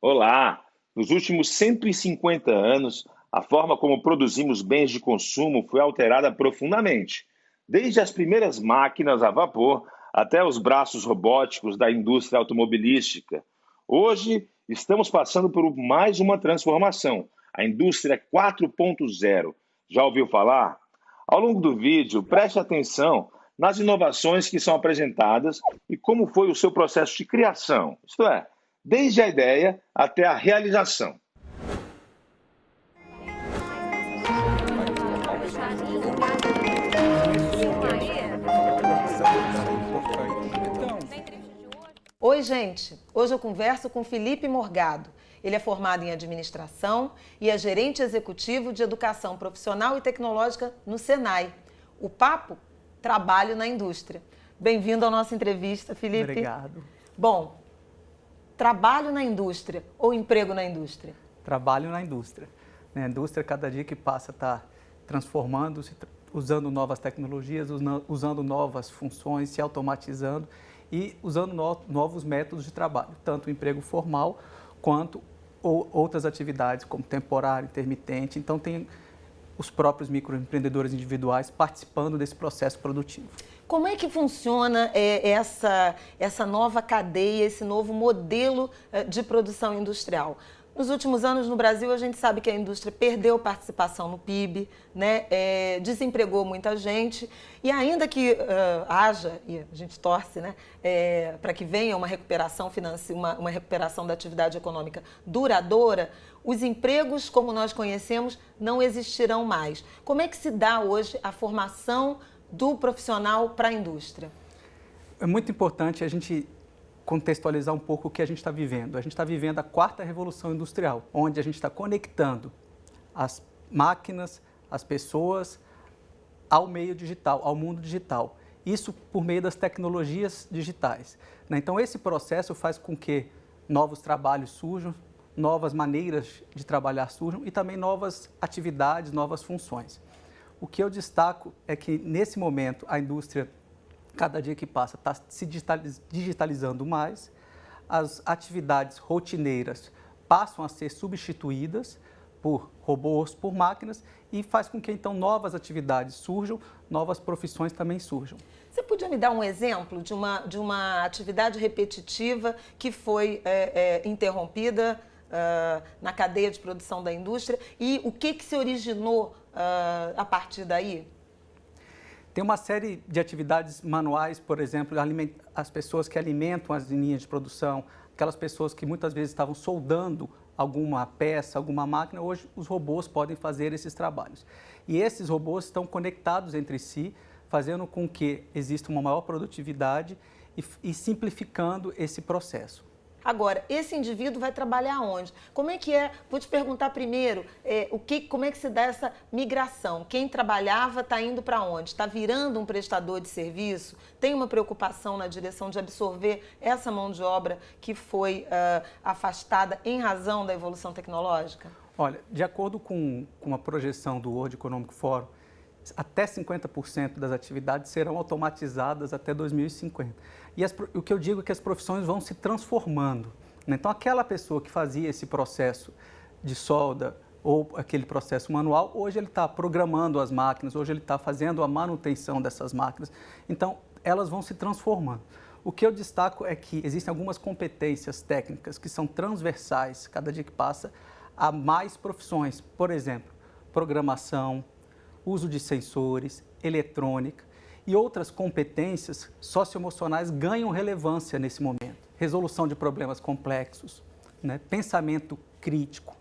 Olá! Nos últimos 150 anos, a forma como produzimos bens de consumo foi alterada profundamente, desde as primeiras máquinas a vapor até os braços robóticos da indústria automobilística. Hoje, estamos passando por mais uma transformação, a indústria 4.0. Já ouviu falar? Ao longo do vídeo, preste atenção nas inovações que são apresentadas e como foi o seu processo de criação, isto é, desde a ideia até a realização. Oi, gente! Hoje eu converso com Felipe Morgado. Ele é formado em administração e é gerente executivo de educação profissional e tecnológica no Senai. O papo? Trabalho na indústria. Bem-vindo à nossa entrevista, Felipe. Obrigado. Bom, trabalho na indústria ou emprego na indústria? Trabalho na indústria. A indústria, cada dia que passa, está transformando-se, usando novas tecnologias, usando novas funções, se automatizando e usando novos métodos de trabalho, tanto o emprego formal quanto outras atividades, como temporário, intermitente. Então, tem os próprios microempreendedores individuais participando desse processo produtivo. Como é que funciona essa nova cadeia, esse novo modelo de produção industrial? Nos últimos anos, no Brasil, a gente sabe que a indústria perdeu participação no PIB, né? Desempregou muita gente e ainda que haja, e a gente torce, né? Para que venha uma recuperação financeira, uma recuperação da atividade econômica duradoura, os empregos, como nós conhecemos, não existirão mais. Como é que se dá hoje a formação do profissional para a indústria? É muito importante a gente contextualizar um pouco o que a gente está vivendo. A gente está vivendo a quarta revolução industrial, onde a gente está conectando as máquinas, as pessoas ao meio digital, ao mundo digital. Isso por meio das tecnologias digitais. Então, esse processo faz com que novos trabalhos surjam, novas maneiras de trabalhar surjam e também novas atividades, novas funções. O que eu destaco é que, nesse momento, a indústria, cada dia que passa, está se digitalizando mais, as atividades rotineiras passam a ser substituídas por robôs, por máquinas, e faz com que, então, novas atividades surjam, novas profissões também surjam. Você podia me dar um exemplo de uma atividade repetitiva que foi interrompida na cadeia de produção da indústria e o que se originou a partir daí? Tem uma série de atividades manuais, por exemplo, as pessoas que alimentam as linhas de produção, aquelas pessoas que muitas vezes estavam soldando alguma peça, alguma máquina, hoje os robôs podem fazer esses trabalhos. E esses robôs estão conectados entre si, fazendo com que exista uma maior produtividade e simplificando esse processo. Agora, esse indivíduo vai trabalhar onde? Como é que é? Vou te perguntar primeiro, como é que se dá essa migração? Quem trabalhava está indo para onde? Está virando um prestador de serviço? Tem uma preocupação na direção de absorver essa mão de obra que foi afastada em razão da evolução tecnológica? Olha, de acordo com uma projeção do World Economic Forum, até 50% das atividades serão automatizadas até 2050. E o que eu digo é que as profissões vão se transformando. Então, aquela pessoa que fazia esse processo de solda ou aquele processo manual, hoje ele está programando as máquinas, hoje ele está fazendo a manutenção dessas máquinas. Então, elas vão se transformando. O que eu destaco é que existem algumas competências técnicas que são transversais, cada dia que passa, a mais profissões. Por exemplo, programação, uso de sensores, eletrônica e outras competências socioemocionais ganham relevância nesse momento. Resolução de problemas complexos, né? Pensamento crítico,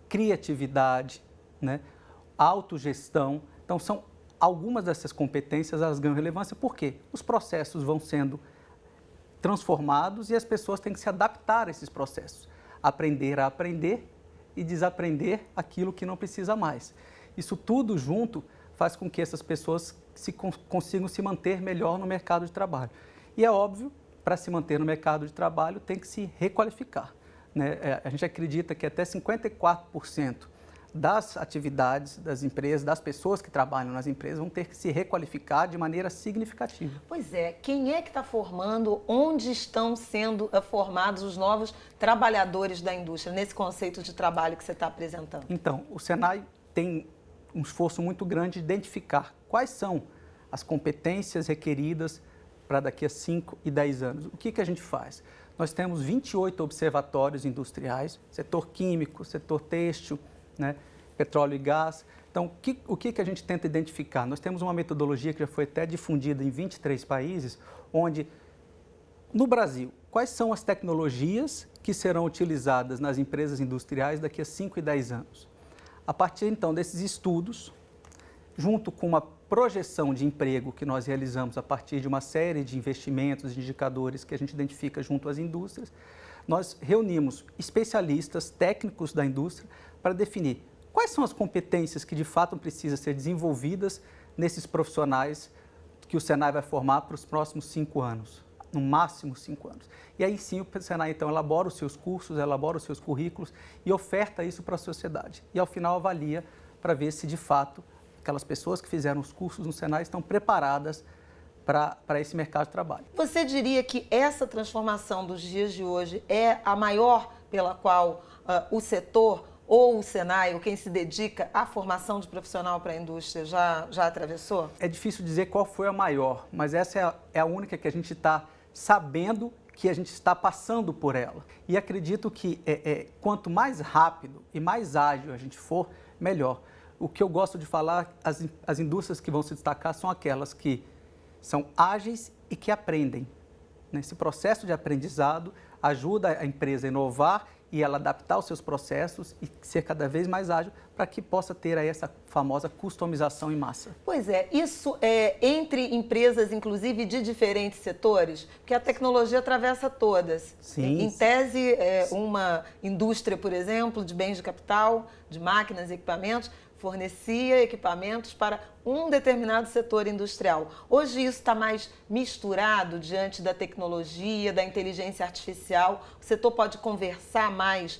criatividade, né? Autogestão. Então, são algumas dessas competências, elas ganham relevância porque os processos vão sendo transformados e as pessoas têm que se adaptar a esses processos. Aprender a aprender e desaprender aquilo que não precisa mais. Isso tudo junto faz com que essas pessoas consigam se manter melhor no mercado de trabalho. E é óbvio, para se manter no mercado de trabalho, tem que se requalificar, né? A gente acredita que até 54% das atividades das empresas, das pessoas que trabalham nas empresas, vão ter que se requalificar de maneira significativa. Pois é, quem é que está formando, onde estão sendo formados os novos trabalhadores da indústria, nesse conceito de trabalho que você está apresentando? Então, o Senai tem um esforço muito grande de identificar quais são as competências requeridas para daqui a 5 e 10 anos. O que a gente faz? Nós temos 28 observatórios industriais, setor químico, setor têxtil, né, petróleo e gás. Então, o que a gente tenta identificar? Nós temos uma metodologia que já foi até difundida em 23 países, onde, no Brasil, quais são as tecnologias que serão utilizadas nas empresas industriais daqui a 5 e 10 anos. A partir, então, desses estudos, junto com uma projeção de emprego que nós realizamos a partir de uma série de investimentos e indicadores que a gente identifica junto às indústrias, nós reunimos especialistas técnicos da indústria para definir quais são as competências que de fato precisam ser desenvolvidas nesses profissionais que o Senai vai formar para os próximos 5 anos, no máximo 5 anos. E aí sim o Senai então elabora os seus cursos, elabora os seus currículos e oferta isso para a sociedade. E ao final avalia para ver se de fato aquelas pessoas que fizeram os cursos no Senai estão preparadas para esse mercado de trabalho. Você diria que essa transformação dos dias de hoje é a maior pela qual o setor ou o Senai, ou quem se dedica à formação de profissional para a indústria, já atravessou? É difícil dizer qual foi a maior, mas essa é a única que a gente está sabendo que a gente está passando por ela. E acredito que quanto mais rápido e mais ágil a gente for, melhor. O que eu gosto de falar, as indústrias que vão se destacar são aquelas que são ágeis e que aprendem. Esse processo de aprendizado ajuda a empresa a inovar e ela adaptar os seus processos e ser cada vez mais ágil para que possa ter aí essa famosa customização em massa. Pois é, isso é entre empresas, inclusive, de diferentes setores, porque a tecnologia atravessa todas. Sim. Em tese, uma indústria, por exemplo, de bens de capital, de máquinas e equipamentos, fornecia equipamentos para um determinado setor industrial. Hoje isso está mais misturado diante da tecnologia, da inteligência artificial. O setor pode conversar mais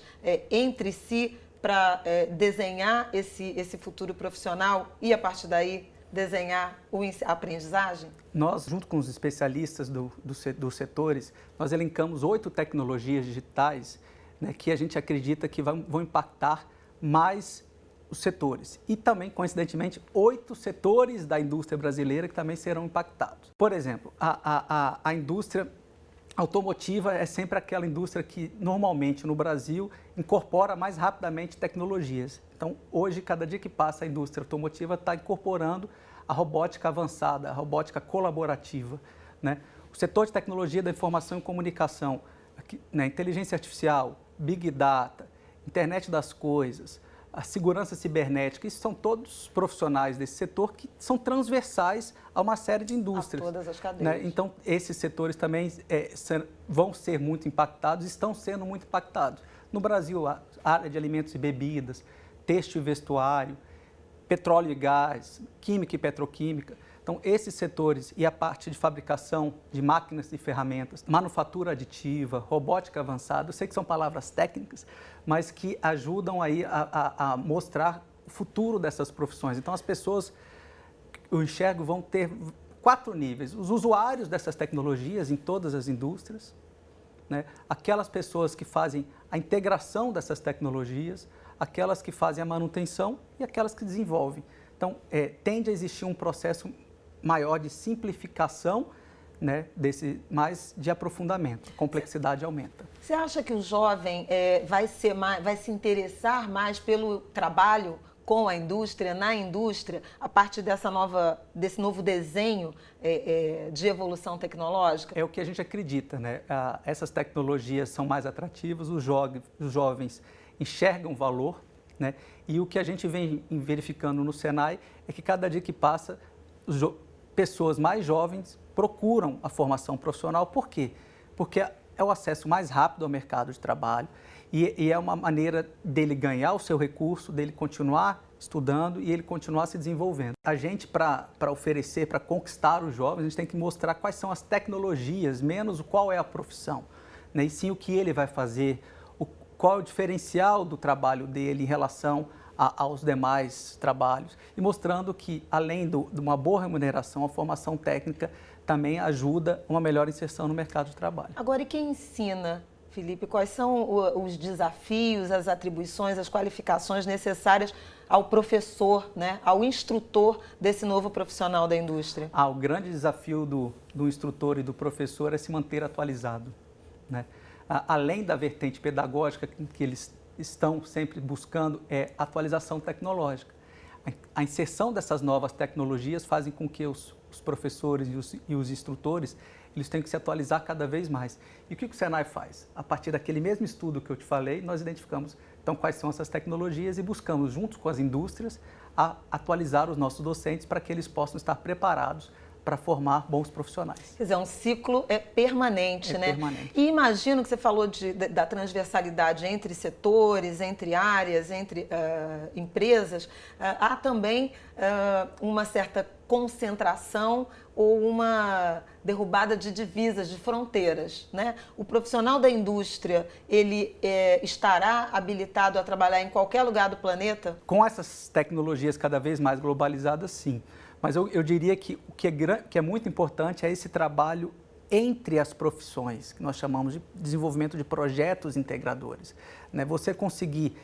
entre si para desenhar esse futuro profissional e, a partir daí, desenhar a aprendizagem? Nós, junto com os especialistas dos setores, nós elencamos 8 tecnologias digitais, né, que a gente acredita que vão impactar mais os setores e também, coincidentemente, 8 setores da indústria brasileira que também serão impactados. Por exemplo, a indústria automotiva é sempre aquela indústria que, normalmente, no Brasil, incorpora mais rapidamente tecnologias. Então, hoje, cada dia que passa, a indústria automotiva está incorporando a robótica avançada, a robótica colaborativa, né? O setor de tecnologia da informação e comunicação, né, inteligência artificial, Big Data, internet das coisas, a segurança cibernética, isso são todos profissionais desse setor que são transversais a uma série de indústrias. A todas as cadeias. Né? Então, esses setores também vão ser muito impactados, estão sendo muito impactados. No Brasil, a área de alimentos e bebidas, têxtil e vestuário, petróleo e gás, química e petroquímica. Então, esses setores e a parte de fabricação de máquinas e ferramentas, manufatura aditiva, robótica avançada, eu sei que são palavras técnicas, mas que ajudam aí a mostrar o futuro dessas profissões. Então, as pessoas, eu enxergo, vão ter 4 níveis. Os usuários dessas tecnologias em todas as indústrias, né? Aquelas pessoas que fazem a integração dessas tecnologias, aquelas que fazem a manutenção e aquelas que desenvolvem. Então, tende a existir um processo maior de simplificação, né, mais de aprofundamento, a complexidade aumenta. Você acha que o jovem vai se interessar mais pelo trabalho com a indústria, na indústria, a partir desse novo desenho de evolução tecnológica? É o que a gente acredita, né? Essas tecnologias são mais atrativas, os jovens enxergam valor, né? E o que a gente vem verificando no Senai é que cada dia que passa, pessoas mais jovens procuram a formação profissional. Por quê? Porque é o acesso mais rápido ao mercado de trabalho e é uma maneira dele ganhar o seu recurso, dele continuar estudando e ele continuar se desenvolvendo. A gente, para oferecer, para conquistar os jovens, a gente tem que mostrar quais são as tecnologias, menos qual é a profissão, né? E sim o que ele vai fazer, qual é o diferencial do trabalho dele em relação aos demais trabalhos e mostrando que, além de uma boa remuneração, a formação técnica também ajuda uma melhor inserção no mercado de trabalho. Agora, e quem ensina, Felipe? Quais são os desafios, as atribuições, as qualificações necessárias ao professor, né, ao instrutor desse novo profissional da indústria? O grande desafio do instrutor e do professor é se manter atualizado, né? Além da vertente pedagógica que eles estão sempre buscando, é atualização tecnológica. A inserção dessas novas tecnologias fazem com que os professores e os instrutores eles têm que se atualizar cada vez mais. E o que o Senai faz? A partir daquele mesmo estudo que eu te falei, nós identificamos então quais são essas tecnologias e buscamos, juntos com as indústrias, atualizar os nossos docentes para que eles possam estar preparados para formar bons profissionais. Quer dizer, é um ciclo permanente, né? Permanente. E imagino que você falou da transversalidade entre setores, entre áreas, entre empresas. Há também uma certa concentração ou uma derrubada de divisas, de fronteiras, né? O profissional da indústria, ele estará habilitado a trabalhar em qualquer lugar do planeta? Com essas tecnologias cada vez mais globalizadas, sim. Mas eu diria que o que é muito importante é esse trabalho entre as profissões, que nós chamamos de desenvolvimento de projetos integradores, né? Você conseguir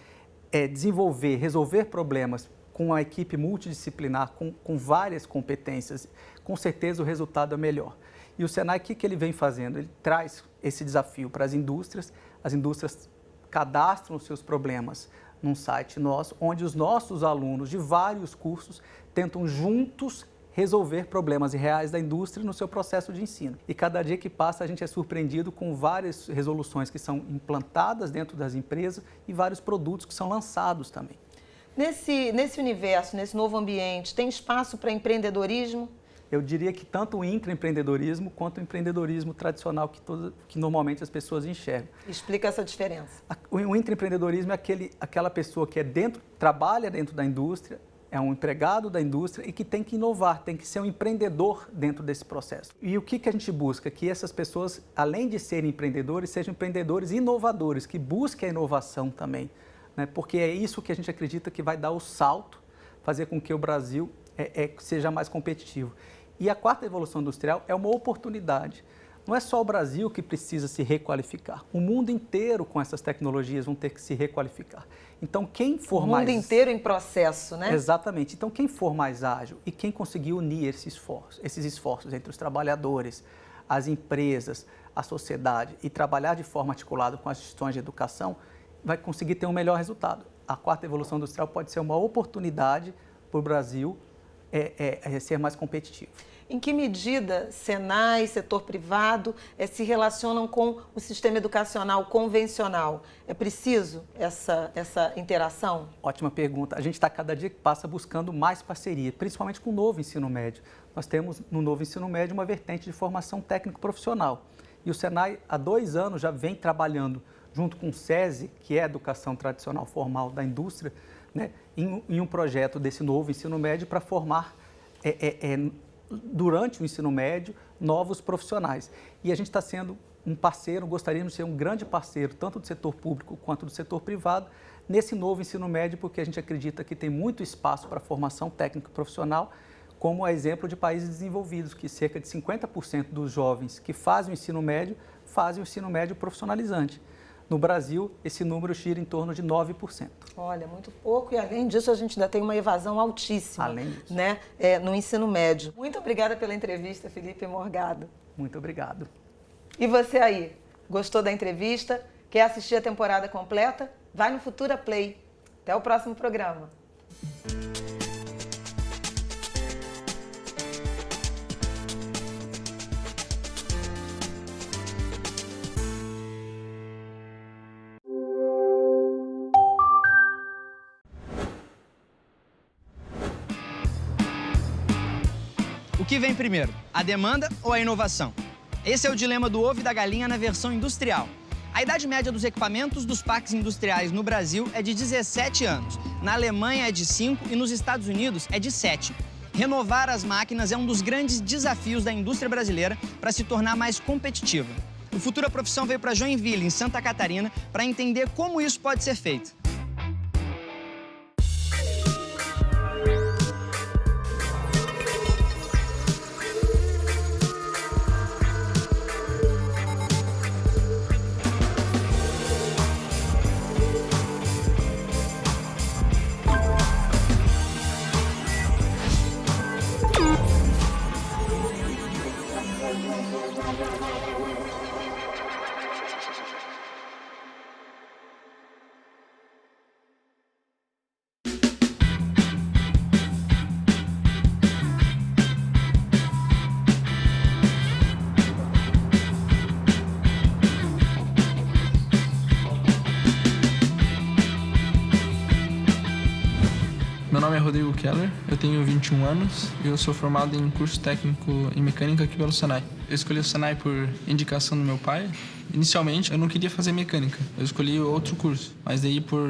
desenvolver, resolver problemas com uma equipe multidisciplinar, com várias competências, com certeza o resultado é melhor. E o Senai, o que ele vem fazendo? Ele traz esse desafio para as indústrias cadastram os seus problemas num site nosso, onde os nossos alunos de vários cursos tentam juntos resolver problemas reais da indústria no seu processo de ensino. E cada dia que passa a gente é surpreendido com várias resoluções que são implantadas dentro das empresas e vários produtos que são lançados também. Nesse universo, nesse novo ambiente, tem espaço para empreendedorismo? Eu diria que tanto o intraempreendedorismo quanto o empreendedorismo tradicional que normalmente as pessoas enxergam. Explica essa diferença. O intraempreendedorismo é aquela pessoa que trabalha dentro da indústria, é um empregado da indústria e que tem que inovar, tem que ser um empreendedor dentro desse processo. E o que a gente busca? Que essas pessoas, além de serem empreendedores, sejam empreendedores inovadores, que busquem a inovação também, né? Porque é isso que a gente acredita que vai dar o salto, fazer com que o Brasil seja mais competitivo. E a quarta evolução industrial é uma oportunidade. Não é só o Brasil que precisa se requalificar. O mundo inteiro com essas tecnologias vão ter que se requalificar. Então, quem for mais... O mundo inteiro em processo, né? Exatamente. Então, quem for mais ágil e quem conseguir unir esses esforços entre os trabalhadores, as empresas, a sociedade e trabalhar de forma articulada com as instituições de educação, vai conseguir ter um melhor resultado. A quarta evolução industrial pode ser uma oportunidade para o Brasil ser mais competitivo. Em que medida Senai, setor privado, se relacionam com o sistema educacional convencional? É preciso essa interação? Ótima pergunta. A gente está, cada dia que passa, buscando mais parceria, principalmente com o novo ensino médio. Nós temos, no novo ensino médio, uma vertente de formação técnico-profissional. E o Senai, há 2 anos, já vem trabalhando junto com o SESI, que é a Educação Tradicional Formal da Indústria, né, em um projeto desse novo ensino médio para formar, durante o ensino médio, novos profissionais. E a gente está sendo um parceiro, gostaríamos de ser um grande parceiro, tanto do setor público quanto do setor privado, nesse novo ensino médio, porque a gente acredita que tem muito espaço para formação técnica profissional, como é exemplo de países desenvolvidos, que cerca de 50% dos jovens que fazem o ensino médio profissionalizante. No Brasil, esse número gira em torno de 9%. Olha, muito pouco, e além disso a gente ainda tem uma evasão altíssima, além disso, né, no ensino médio. Muito obrigada pela entrevista, Felipe Morgado. Muito obrigado. E você aí, gostou da entrevista? Quer assistir a temporada completa? Vai no Futura Play. Até o próximo programa. O que vem primeiro, a demanda ou a inovação? Esse é o dilema do ovo e da galinha na versão industrial. A idade média dos equipamentos dos parques industriais no Brasil é de 17 anos, na Alemanha é de 5 e nos Estados Unidos é de 7. Renovar as máquinas é um dos grandes desafios da indústria brasileira para se tornar mais competitiva. O Futura Profissão veio para Joinville, em Santa Catarina, para entender como isso pode ser feito. Meu nome é Rodrigo Keller, eu tenho 21 anos e eu sou formado em curso técnico em mecânica aqui pelo Senai. Eu escolhi o Senai por indicação do meu pai. Inicialmente, eu não queria fazer mecânica, eu escolhi outro curso. Mas daí, por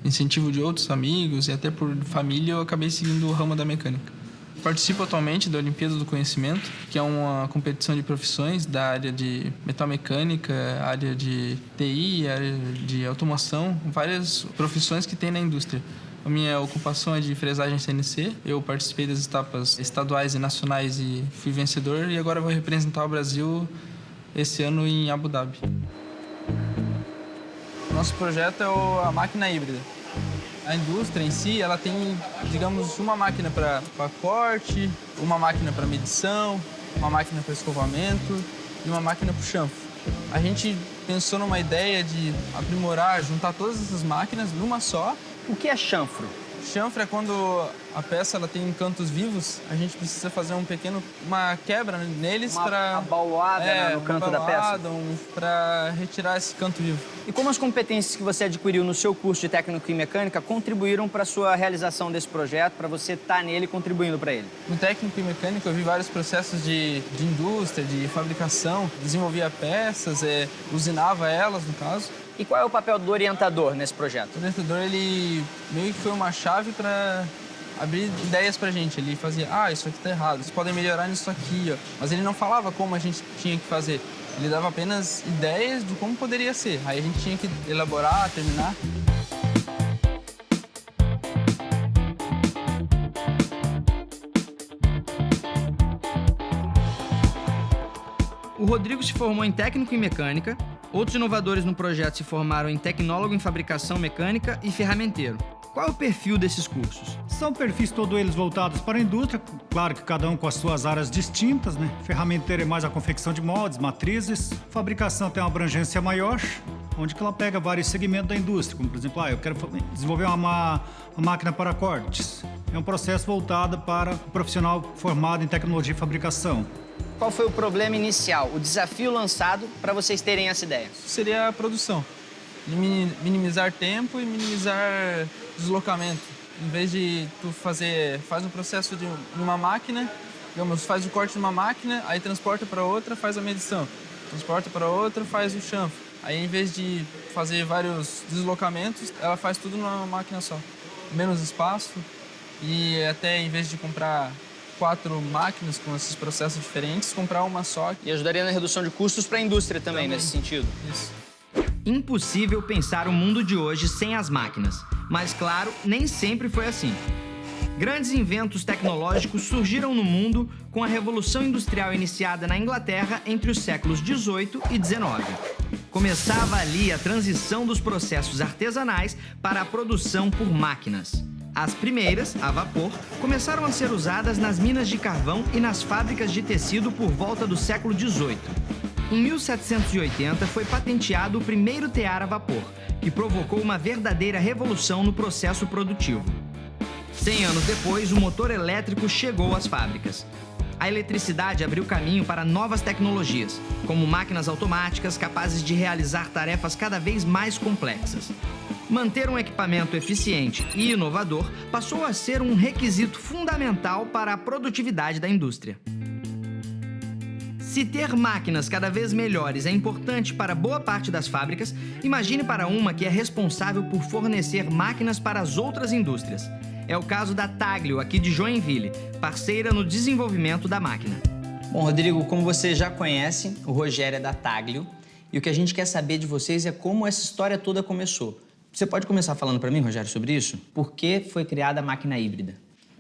incentivo de outros amigos e até por família, eu acabei seguindo o ramo da mecânica. Participo atualmente da Olimpíada do Conhecimento, que é uma competição de profissões da área de metalmecânica, área de TI, área de automação, várias profissões que tem na indústria. A minha ocupação é de fresagem CNC. Eu participei das etapas estaduais e nacionais e fui vencedor. E agora vou representar o Brasil esse ano em Abu Dhabi. Nosso projeto é a máquina híbrida. A indústria em si, ela tem, digamos, uma máquina para corte, uma máquina para medição, uma máquina para escovamento e uma máquina para o chanfro. A gente pensou numa ideia de aprimorar, juntar todas essas máquinas numa só. O que é chanfro? Chanfro é quando a peça ela tem cantos vivos, a gente precisa fazer uma quebra neles para... Uma abauada no canto da peça? Para retirar esse canto vivo. E como as competências que você adquiriu no seu curso de técnico em mecânica contribuíram para a sua realização desse projeto, para você estar nele contribuindo para ele? No técnico em mecânica eu vi vários processos de indústria, de fabricação, desenvolvia peças, usinava elas, no caso. E qual é o papel do orientador nesse projeto? O orientador, ele meio que foi uma chave para abrir ideias pra gente. Ele fazia, isso aqui tá errado, vocês podem melhorar nisso aqui, ó. Mas ele não falava como a gente tinha que fazer. Ele dava apenas ideias de como poderia ser. Aí a gente tinha que elaborar, terminar. O Rodrigo se formou em técnico em mecânica, outros inovadores no projeto se formaram em tecnólogo em fabricação mecânica e ferramenteiro. Qual é o perfil desses cursos? São perfis todos eles voltados para a indústria, claro que cada um com as suas áreas distintas, né? Ferramenteiro é mais a confecção de moldes, matrizes. Fabricação tem uma abrangência maior, onde que ela pega vários segmentos da indústria, como por exemplo, eu quero desenvolver uma máquina para cortes. É um processo voltado para o profissional formado em tecnologia e fabricação. Qual foi o problema inicial, o desafio lançado para vocês terem essa ideia? Seria a produção. Minimizar tempo e minimizar deslocamento. Em vez de tu faz um processo de uma máquina, digamos, faz o corte numa máquina, aí transporta para outra, faz a medição. Transporta para outra, faz o chanfro. Aí, em vez de fazer vários deslocamentos, ela faz tudo numa máquina só. Menos espaço e até, em vez de comprar 4 máquinas com esses processos diferentes, comprar uma só. E ajudaria na redução de custos para a indústria também, nesse sentido. Isso. Impossível pensar o mundo de hoje sem as máquinas. Mas, claro, nem sempre foi assim. Grandes inventos tecnológicos surgiram no mundo com a Revolução Industrial iniciada na Inglaterra entre os séculos XVIII e XIX. Começava ali a transição dos processos artesanais para a produção por máquinas. As primeiras, a vapor, começaram a ser usadas nas minas de carvão e nas fábricas de tecido por volta do século XVIII. Em 1780 foi patenteado o primeiro tear a vapor, que provocou uma verdadeira revolução no processo produtivo. 100 anos depois, o motor elétrico chegou às fábricas. A eletricidade abriu caminho para novas tecnologias, como máquinas automáticas capazes de realizar tarefas cada vez mais complexas. Manter um equipamento eficiente e inovador passou a ser um requisito fundamental para a produtividade da indústria. Se ter máquinas cada vez melhores é importante para boa parte das fábricas, imagine para uma que é responsável por fornecer máquinas para as outras indústrias. É o caso da Taglio, aqui de Joinville, parceira no desenvolvimento da máquina. Bom, Rodrigo, como você já conhece, o Rogério é da Taglio, e o que a gente quer saber de vocês é como essa história toda começou. Você pode começar falando para mim, Rogério, sobre isso? Por que foi criada a máquina híbrida?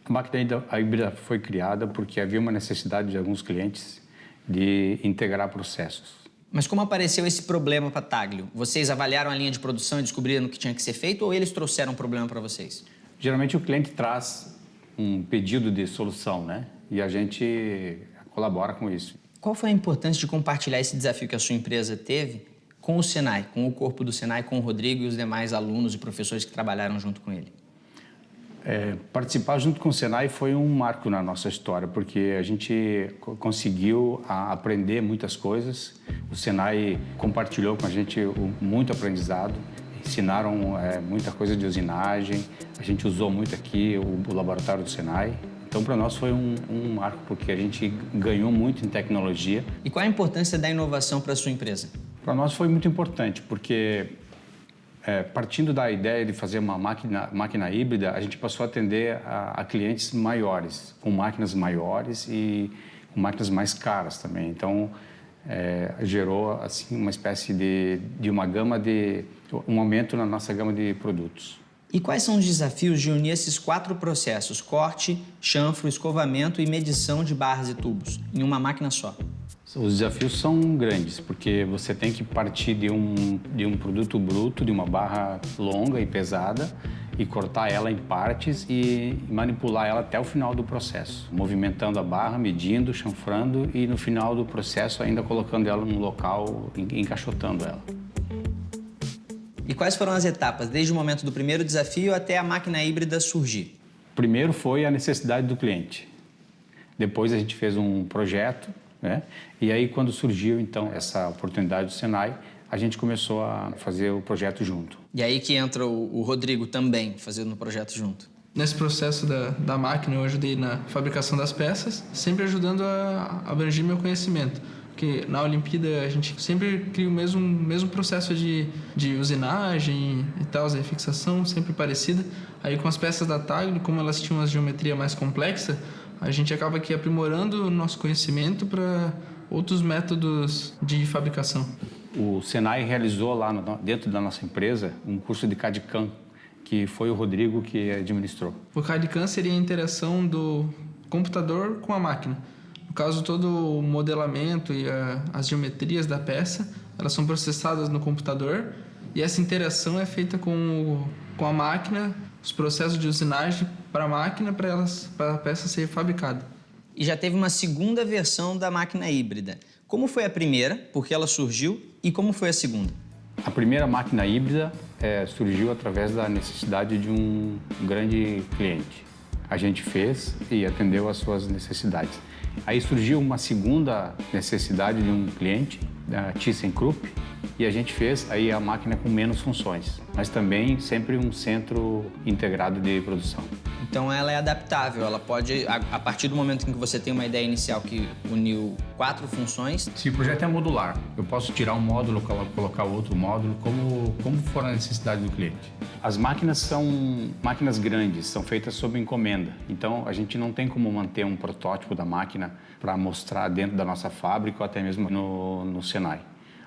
A máquina híbrida foi criada porque havia uma necessidade de alguns clientes de integrar processos. Mas como apareceu esse problema para a Taglio? Vocês avaliaram a linha de produção e descobriram o que tinha que ser feito ou eles trouxeram um problema para vocês? Geralmente o cliente traz um pedido de solução, né? E a gente colabora com isso. Qual foi a importância de compartilhar esse desafio que a sua empresa teve com o Senai, com o corpo do Senai, com o Rodrigo e os demais alunos e professores que trabalharam junto com ele? Participar junto com o Senai foi um marco na nossa história, porque a gente conseguiu aprender muitas coisas. O Senai compartilhou com a gente muito aprendizado, ensinaram muita coisa de usinagem, a gente usou muito aqui o laboratório do Senai. Então, para nós foi um marco, porque a gente ganhou muito em tecnologia. E qual a importância da inovação para a sua empresa? Para nós foi muito importante, porque partindo da ideia de fazer uma máquina híbrida, a gente passou a atender a clientes maiores, com máquinas maiores e com máquinas mais caras também. Então, gerou assim uma espécie de um aumento na nossa gama de produtos. E quais são os desafios de unir esses 4 processos, corte, chanfro, escovamento e medição de barras e tubos, em uma máquina só? Os desafios são grandes, porque você tem que partir de um produto bruto, de uma barra longa e pesada, e cortar ela em partes e manipular ela até o final do processo, movimentando a barra, medindo, chanfrando e no final do processo ainda colocando ela num local, encaixotando ela. E quais foram as etapas, desde o momento do primeiro desafio até a máquina híbrida surgir? Primeiro foi a necessidade do cliente. Depois a gente fez um projeto, né? E aí quando surgiu então essa oportunidade do Senai, a gente começou a fazer o projeto junto. E aí que entra o Rodrigo também, fazendo o projeto junto. Nesse processo da máquina, eu ajudei na fabricação das peças, sempre ajudando a abranger meu conhecimento. Porque na Olimpíada a gente sempre cria o mesmo processo de usinagem e tal, a fixação sempre parecida. Aí com as peças da Tagli, como elas tinham uma geometria mais complexa, a gente acaba aqui aprimorando o nosso conhecimento para outros métodos de fabricação. O Senai realizou lá dentro da nossa empresa um curso de CAD/CAM, que foi o Rodrigo que administrou. O CAD/CAM seria a interação do computador com a máquina. No caso, todo o modelamento e as geometrias da peça, elas são processadas no computador e essa interação é feita com a máquina, os processos de usinagem para a máquina, para a peça ser fabricada. E já teve uma segunda versão da máquina híbrida. Como foi a primeira, por que ela surgiu e como foi a segunda? A primeira máquina híbrida surgiu através da necessidade de um grande cliente. A gente fez e atendeu às suas necessidades. Aí surgiu uma segunda necessidade de um cliente, da ThyssenKrupp, e a gente fez aí a máquina com menos funções, mas também sempre um centro integrado de produção. Então ela é adaptável, ela pode, a partir do momento em que você tem uma ideia inicial que uniu 4 funções... Se o projeto é modular, eu posso tirar um módulo, colocar outro módulo, como for a necessidade do cliente. As máquinas são máquinas grandes, são feitas sob encomenda, então a gente não tem como manter um protótipo da máquina para mostrar dentro da nossa fábrica ou até mesmo no Senai.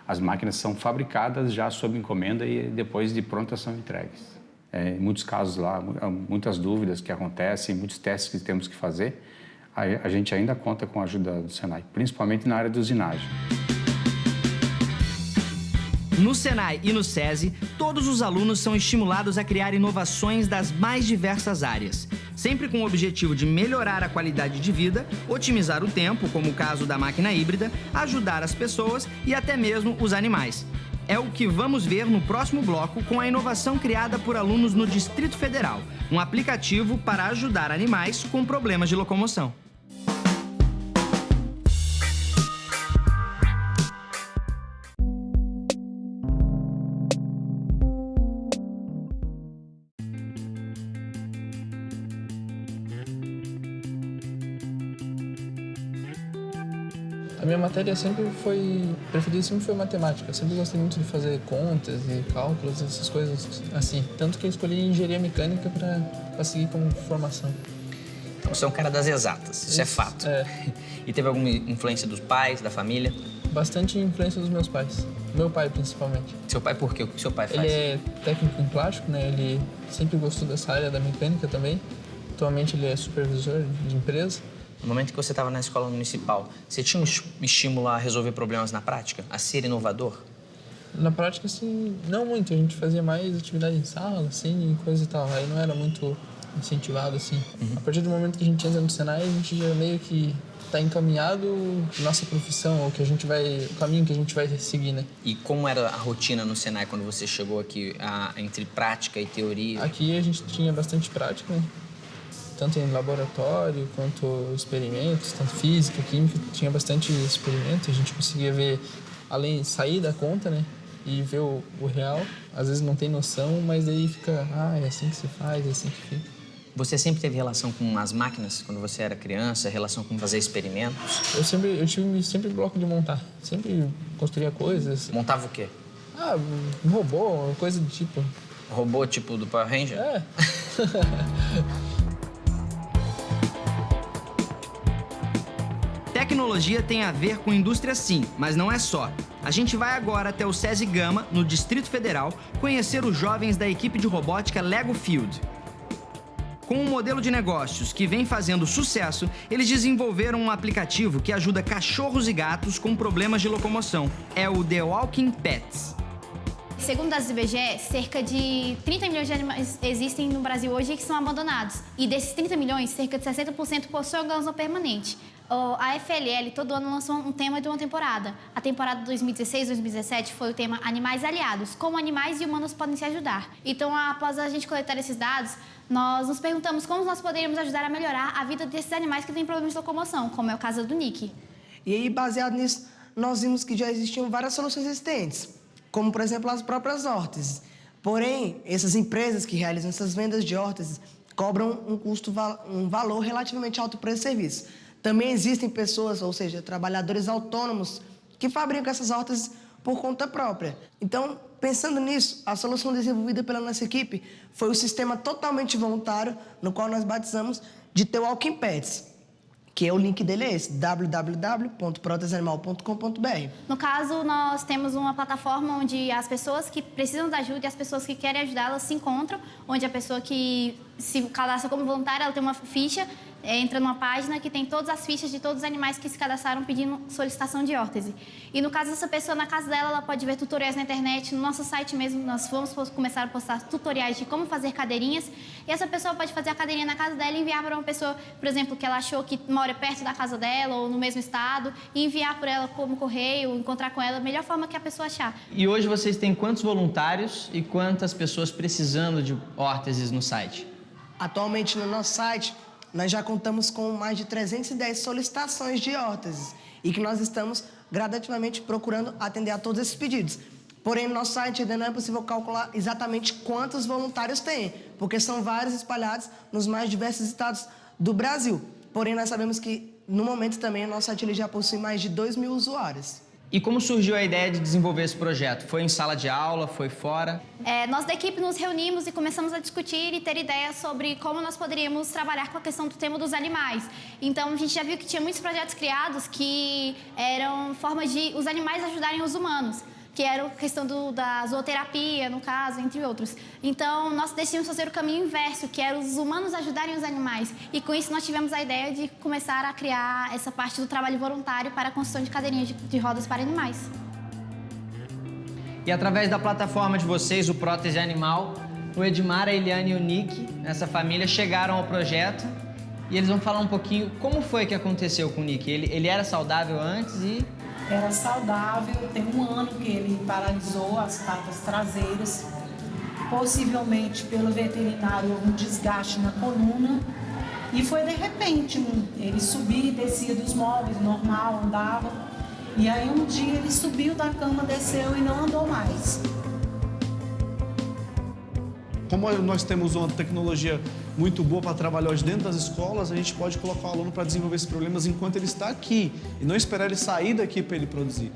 As máquinas são fabricadas já sob encomenda e depois de prontas são entregues. Em muitos casos lá, muitas dúvidas que acontecem, muitos testes que temos que fazer, a gente ainda conta com a ajuda do Senai, principalmente na área de usinagem. No Senai e no SESI, todos os alunos são estimulados a criar inovações das mais diversas áreas, sempre com o objetivo de melhorar a qualidade de vida, otimizar o tempo, como o caso da máquina híbrida, ajudar as pessoas e até mesmo os animais. É o que vamos ver no próximo bloco com a inovação criada por alunos no Distrito Federal, um aplicativo para ajudar animais com problemas de locomoção. A minha matéria preferida sempre foi matemática. Eu sempre gostei muito de fazer contas e cálculos, essas coisas assim. Tanto que eu escolhi engenharia mecânica para seguir como formação. Então você é um cara das exatas, isso é fato. E teve alguma influência dos pais, da família? Bastante influência dos meus pais. Meu pai, principalmente. Seu pai por quê? O que seu pai faz? Ele é técnico em plástico, né? Ele sempre gostou dessa área da mecânica também. Atualmente ele é supervisor de empresa. No momento que você estava na escola municipal, você tinha um estímulo a resolver problemas na prática? A ser inovador? Na prática, assim, não muito. A gente fazia mais atividade em sala, assim, e coisa e tal. Aí não era muito incentivado, assim. A partir do momento que a gente entra no Senai, a gente já meio que está encaminhado nossa profissão, o caminho que a gente vai seguir, né? E como era a rotina no Senai quando você chegou aqui, entre prática e teoria? Aqui a gente tinha bastante prática, né? Tanto em laboratório quanto experimentos, tanto física, química, tinha bastante experimento, a gente conseguia ver, além de sair da conta, né? E ver o real. Às vezes não tem noção, mas aí fica, é assim que se faz, é assim que fica. Você sempre teve relação com as máquinas quando você era criança, relação com fazer experimentos? Eu tive sempre bloco de montar, sempre construía coisas. Montava o quê? Um robô, uma coisa do tipo. Robô tipo do Power Ranger? É. Tecnologia tem a ver com indústria sim, mas não é só. A gente vai agora até o SESI Gama, no Distrito Federal, conhecer os jovens da equipe de robótica Lego Field. Com um modelo de negócios que vem fazendo sucesso, eles desenvolveram um aplicativo que ajuda cachorros e gatos com problemas de locomoção. É o The Walking Pets. Segundo as IBGE, cerca de 30 milhões de animais existem no Brasil hoje que são abandonados. E desses 30 milhões, cerca de 60% possuem organização permanente. A FLL todo ano lançou um tema de uma temporada. A temporada 2016-2017 foi o tema Animais Aliados, como animais e humanos podem se ajudar. Então, após a gente coletar esses dados, nós nos perguntamos como nós poderíamos ajudar a melhorar a vida desses animais que têm problemas de locomoção, como é o caso do Nick. E aí, baseado nisso, nós vimos que já existiam várias soluções existentes, como, por exemplo, as próprias órteses. Porém, essas empresas que realizam essas vendas de órteses cobram um valor relativamente alto para esse serviço. Também existem pessoas, ou seja, trabalhadores autônomos, que fabricam essas órteses por conta própria. Então, pensando nisso, a solução desenvolvida pela nossa equipe foi o sistema totalmente voluntário, no qual nós batizamos de The Walking Pets, que é o link dele é esse, www.protesanimal.com.br. No caso, nós temos uma plataforma onde as pessoas que precisam de ajuda e as pessoas que querem ajudar, elas se encontram, onde a pessoa que se cadastra como voluntária, ela tem uma ficha, entra numa página que tem todas as fichas de todos os animais que se cadastraram pedindo solicitação de órtese. E no caso dessa pessoa, na casa dela, ela pode ver tutoriais na internet. No nosso site mesmo, nós vamos começar a postar tutoriais de como fazer cadeirinhas. E essa pessoa pode fazer a cadeirinha na casa dela e enviar para uma pessoa, por exemplo, que ela achou que mora perto da casa dela ou no mesmo estado, e enviar por ela como correio, encontrar com ela da melhor forma que a pessoa achar. E hoje vocês têm quantos voluntários e quantas pessoas precisando de órteses no site? Atualmente, no nosso site, nós já contamos com mais de 310 solicitações de órteses e que nós estamos gradativamente procurando atender a todos esses pedidos. Porém, no nosso site ainda não é possível calcular exatamente quantos voluntários tem, porque são vários espalhados nos mais diversos estados do Brasil. Porém, nós sabemos que, no momento também, o nosso site ele já possui mais de 2.000 usuários. E como surgiu a ideia de desenvolver esse projeto? Foi em sala de aula? Foi fora? Nós da equipe nos reunimos e começamos a discutir e ter ideias sobre como nós poderíamos trabalhar com a questão do tema dos animais. Então, a gente já viu que tinha muitos projetos criados que eram formas de os animais ajudarem os humanos, que era a questão da zooterapia, no caso, entre outros. Então, nós decidimos fazer o caminho inverso, que era os humanos ajudarem os animais. E com isso, nós tivemos a ideia de começar a criar essa parte do trabalho voluntário para a construção de cadeirinhas de rodas para animais. E através da plataforma de vocês, o Prótese Animal, o Edmar, a Eliane e o Nick, essa família, chegaram ao projeto e eles vão falar um pouquinho como foi que aconteceu com o Nick. Ele era saudável antes e... Era saudável, tem 1 ano que ele paralisou as patas traseiras. Possivelmente, pelo veterinário, houve um desgaste na coluna. E foi de repente, ele subia e descia dos móveis, normal, andava. E aí um dia ele subiu da cama, desceu e não andou mais. Como nós temos uma tecnologia muito boa para trabalhar hoje dentro das escolas, a gente pode colocar o aluno para desenvolver esses problemas enquanto ele está aqui. E não esperar ele sair daqui para ele produzir.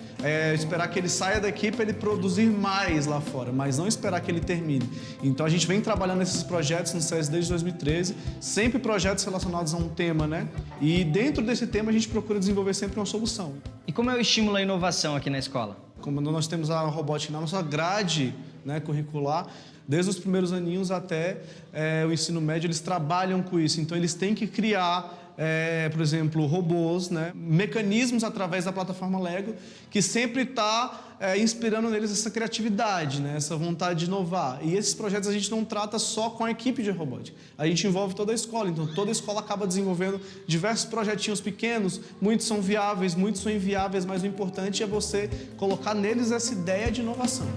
Esperar que ele saia daqui para ele produzir mais lá fora, mas não esperar que ele termine. Então a gente vem trabalhando nesses projetos no SESI desde 2013, sempre projetos relacionados a um tema, né? E dentro desse tema a gente procura desenvolver sempre uma solução. E como é o estímulo à inovação aqui na escola? Como nós temos a robótica na nossa grade, né, curricular, desde os primeiros aninhos até o ensino médio, eles trabalham com isso. Então, eles têm que criar por exemplo, robôs, né? Mecanismos através da plataforma Lego, que sempre está inspirando neles essa criatividade, né? Essa vontade de inovar. E esses projetos a gente não trata só com a equipe de robótica, a gente envolve toda a escola, então toda a escola acaba desenvolvendo diversos projetinhos pequenos, muitos são viáveis, muitos são inviáveis, mas o importante é você colocar neles essa ideia de inovação.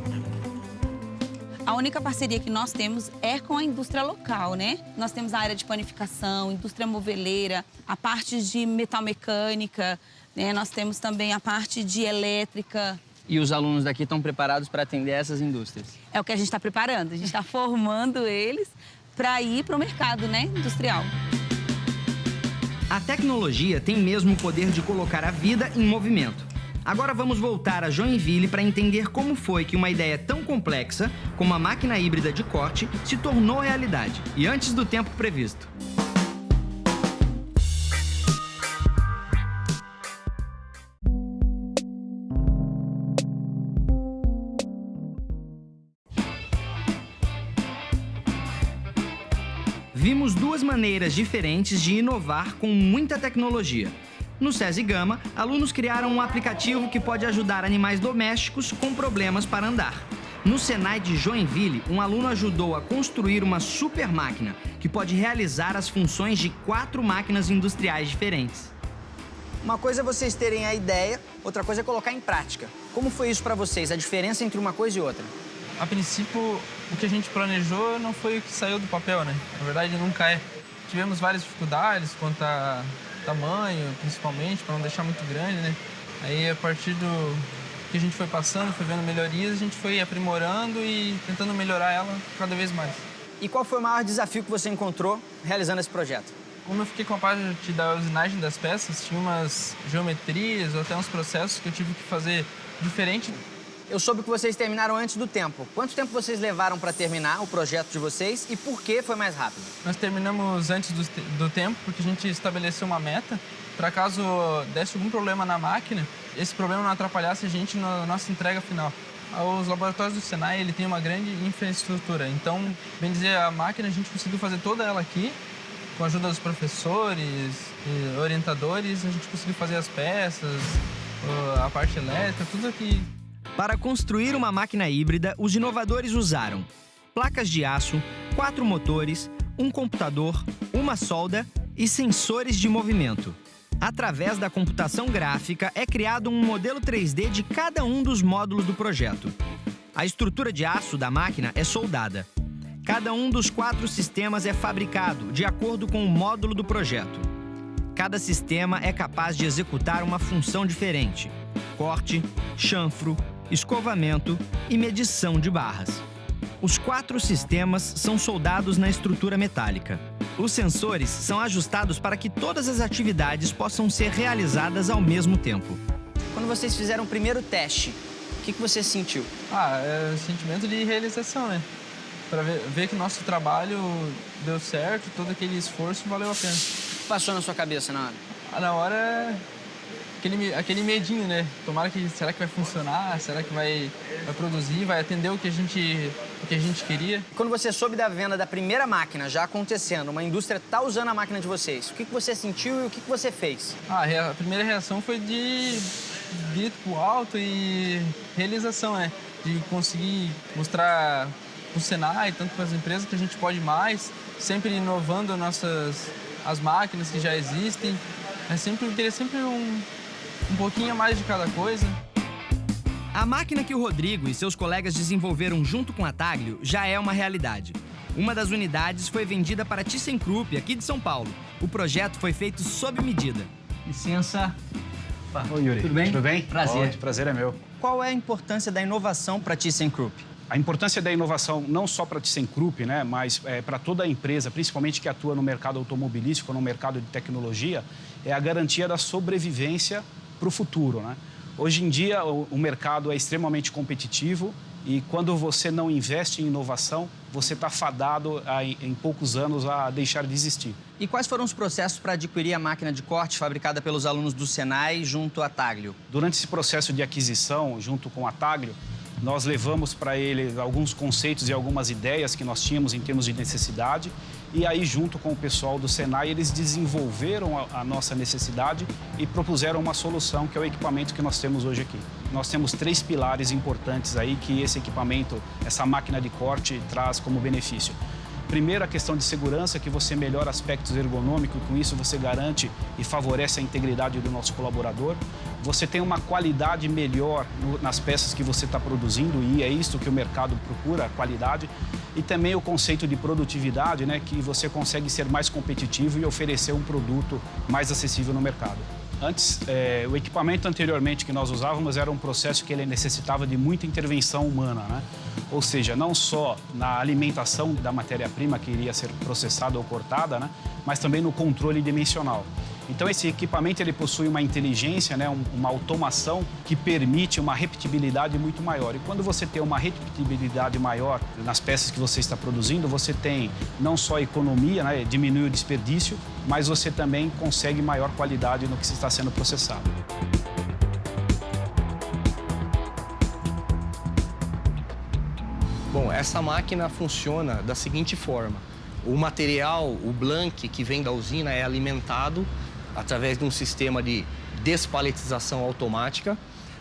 A única parceria que nós temos é com a indústria local, né? Nós temos a área de panificação, indústria moveleira, a parte de metalmecânica, né? Nós temos também a parte de elétrica. E os alunos daqui estão preparados para atender essas indústrias? É o que a gente está preparando, a gente está formando eles para ir para o mercado, né, industrial. A tecnologia tem mesmo o poder de colocar a vida em movimento. Agora vamos voltar a Joinville para entender como foi que uma ideia tão complexa como a máquina híbrida de corte se tornou realidade e antes do tempo previsto. Vimos duas maneiras diferentes de inovar com muita tecnologia. No SESI Gama, alunos criaram um aplicativo que pode ajudar animais domésticos com problemas para andar. No Senai de Joinville, um aluno ajudou a construir uma super máquina que pode realizar as funções de 4 máquinas industriais diferentes. Uma coisa é vocês terem a ideia, outra coisa é colocar em prática. Como foi isso para vocês, a diferença entre uma coisa e outra? A princípio, o que a gente planejou não foi o que saiu do papel, né? Na verdade, nunca é. Tivemos várias dificuldades quanto a tamanho, principalmente, para não deixar muito grande, né? Aí, a partir do que a gente foi passando, foi vendo melhorias, a gente foi aprimorando e tentando melhorar ela cada vez mais. E qual foi o maior desafio que você encontrou realizando esse projeto? Como eu fiquei com a parte da usinagem das peças, tinha umas geometrias ou até uns processos que eu tive que fazer diferente. Eu soube que vocês terminaram antes do tempo. Quanto tempo vocês levaram para terminar o projeto de vocês e por que foi mais rápido? Nós terminamos antes do tempo porque a gente estabeleceu uma meta para caso desse algum problema na máquina, esse problema não atrapalhasse a gente na nossa entrega final. Os laboratórios do Senai ele tem uma grande infraestrutura, então, bem dizer, a máquina a gente conseguiu fazer toda ela aqui, com a ajuda dos professores e orientadores, a gente conseguiu fazer as peças, a parte elétrica, tudo aqui. Para construir uma máquina híbrida, os inovadores usaram placas de aço, 4 motores, um computador, uma solda e sensores de movimento. Através da computação gráfica, é criado um modelo 3D de cada um dos módulos do projeto. A estrutura de aço da máquina é soldada. Cada um dos 4 sistemas é fabricado de acordo com o módulo do projeto. Cada sistema é capaz de executar uma função diferente: corte, chanfro, escovamento e medição de barras. Os 4 sistemas são soldados na estrutura metálica. Os sensores são ajustados para que todas as atividades possam ser realizadas ao mesmo tempo. Quando vocês fizeram o primeiro teste, o que você sentiu? É o sentimento de realização, né? Para ver que o nosso trabalho deu certo, todo aquele esforço valeu a pena. O que passou na sua cabeça na hora? Na hora, aquele medinho, né? Tomara que, será que vai funcionar? Será que vai produzir? Vai atender o que a gente queria? Quando você soube da venda da primeira máquina já acontecendo, uma indústria está usando a máquina de vocês, o que você sentiu e o que você fez? A primeira reação foi de grito pro alto e realização, né? De conseguir mostrar pro Senai, tanto para as empresas, que a gente pode mais, sempre inovando as máquinas que já existem. Queria sempre um pouquinho a mais de cada coisa. A máquina que o Rodrigo e seus colegas desenvolveram junto com a Taglio já é uma realidade. Uma das unidades foi vendida para a ThyssenKrupp, aqui de São Paulo. O projeto foi feito sob medida. Licença. Oi, Yuri. Tudo bem? Tudo bem? Prazer. Pode, prazer é meu. Qual é a importância da inovação para a ThyssenKrupp? A importância da inovação não só para a ThyssenKrupp, né, mas para toda a empresa, principalmente que atua no mercado automobilístico, no mercado de tecnologia, é a garantia da sobrevivência para o futuro, né? Hoje em dia, o mercado é extremamente competitivo e quando você não investe em inovação, você está fadado em poucos anos a deixar de existir. E quais foram os processos para adquirir a máquina de corte fabricada pelos alunos do Senai junto à Taglio? Durante esse processo de aquisição, junto com a Taglio, nós levamos para eles alguns conceitos e algumas ideias que nós tínhamos em termos de necessidade E aí, junto com o pessoal do Senai, eles desenvolveram a nossa necessidade e propuseram uma solução, que é o equipamento que nós temos hoje aqui. Nós temos 3 pilares importantes aí que esse equipamento, essa máquina de corte, traz como benefício. Primeiro, a questão de segurança, que você melhora aspectos ergonômicos, com isso você garante e favorece a integridade do nosso colaborador. Você tem uma qualidade melhor nas peças que você está produzindo, e é isso que o mercado procura, a qualidade. E também o conceito de produtividade, né, que você consegue ser mais competitivo e oferecer um produto mais acessível no mercado. Antes, o equipamento anteriormente que nós usávamos era um processo que ele necessitava de muita intervenção humana, né? Ou seja, não só na alimentação da matéria-prima que iria ser processada ou cortada, né? Mas também no controle dimensional. Então, esse equipamento ele possui uma inteligência, né? Uma automação que permite uma repetibilidade muito maior. E quando você tem uma repetibilidade maior nas peças que você está produzindo, você tem não só economia, né? Diminui o desperdício, mas você também consegue maior qualidade no que está sendo processado. Bom, essa máquina funciona da seguinte forma. O material, o blank que vem da usina é alimentado através de um sistema de despaletização automática.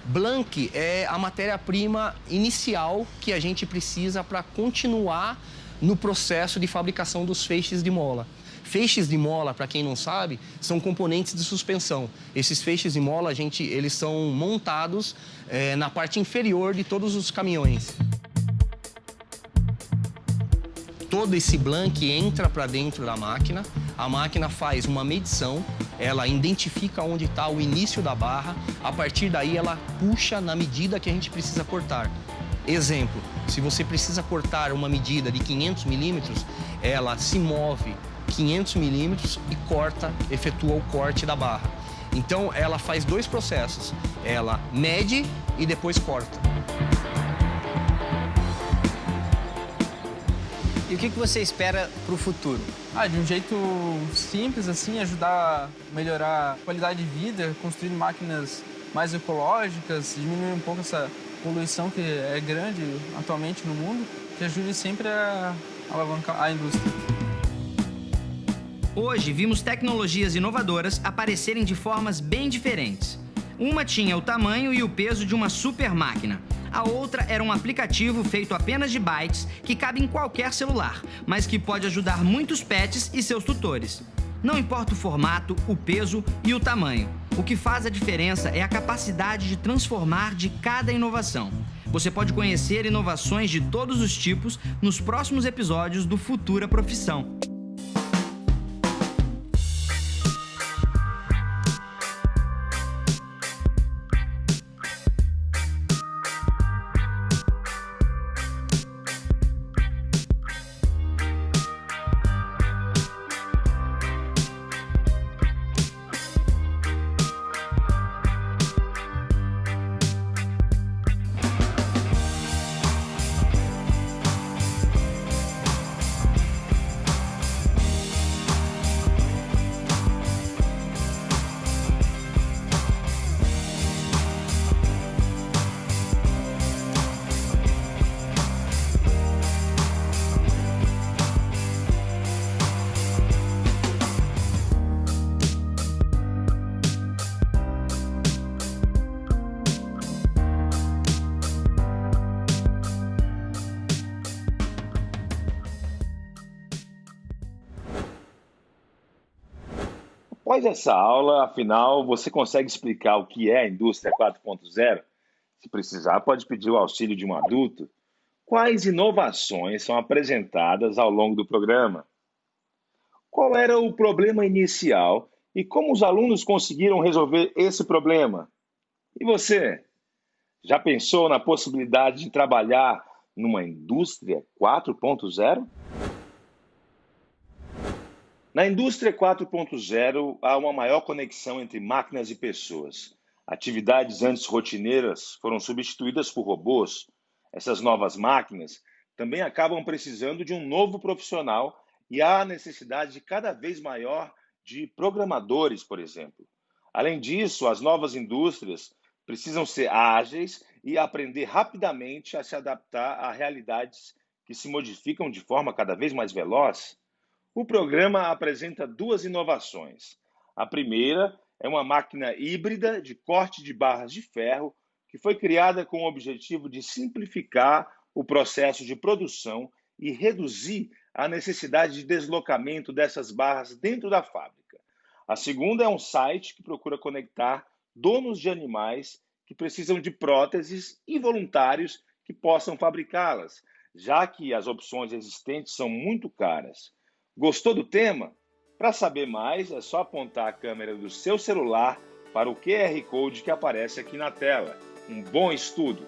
Blank é a matéria-prima inicial que a gente precisa para continuar no processo de fabricação dos feixes de mola. Feixes de mola, para quem não sabe, são componentes de suspensão. Esses feixes de mola, eles são montados na parte inferior de todos os caminhões. Todo esse blank entra para dentro da máquina, a máquina faz uma medição, ela identifica onde está o início da barra, a partir daí ela puxa na medida que a gente precisa cortar. Exemplo, se você precisa cortar uma medida de 500 milímetros, ela se move 500 milímetros e efetua o corte da barra. Então ela faz 2 processos, ela mede e depois corta. E o que você espera para o futuro? De um jeito simples, assim, ajudar a melhorar a qualidade de vida, construir máquinas mais ecológicas, diminuir um pouco essa poluição que é grande atualmente no mundo, que ajude sempre a alavancar a indústria. Hoje, vimos tecnologias inovadoras aparecerem de formas bem diferentes. Uma tinha o tamanho e o peso de uma super máquina. A outra era um aplicativo feito apenas de bytes que cabe em qualquer celular, mas que pode ajudar muitos pets e seus tutores. Não importa o formato, o peso e o tamanho. O que faz a diferença é a capacidade de transformar de cada inovação. Você pode conhecer inovações de todos os tipos nos próximos episódios do Futura Profissão. Após essa aula, afinal, você consegue explicar o que é a indústria 4.0? Se precisar, pode pedir o auxílio de um adulto. Quais inovações são apresentadas ao longo do programa? Qual era o problema inicial e como os alunos conseguiram resolver esse problema? E você? Já pensou na possibilidade de trabalhar numa indústria 4.0? Na indústria 4.0, há uma maior conexão entre máquinas e pessoas. Atividades antes rotineiras foram substituídas por robôs. Essas novas máquinas também acabam precisando de um novo profissional e há a necessidade cada vez maior de programadores, por exemplo. Além disso, as novas indústrias precisam ser ágeis e aprender rapidamente a se adaptar a realidades que se modificam de forma cada vez mais veloz. O programa apresenta duas inovações. A primeira é uma máquina híbrida de corte de barras de ferro que foi criada com o objetivo de simplificar o processo de produção e reduzir a necessidade de deslocamento dessas barras dentro da fábrica. A segunda é um site que procura conectar donos de animais que precisam de próteses e voluntários que possam fabricá-las, já que as opções existentes são muito caras. Gostou do tema? Para saber mais, é só apontar a câmera do seu celular para o QR Code que aparece aqui na tela. Um bom estudo!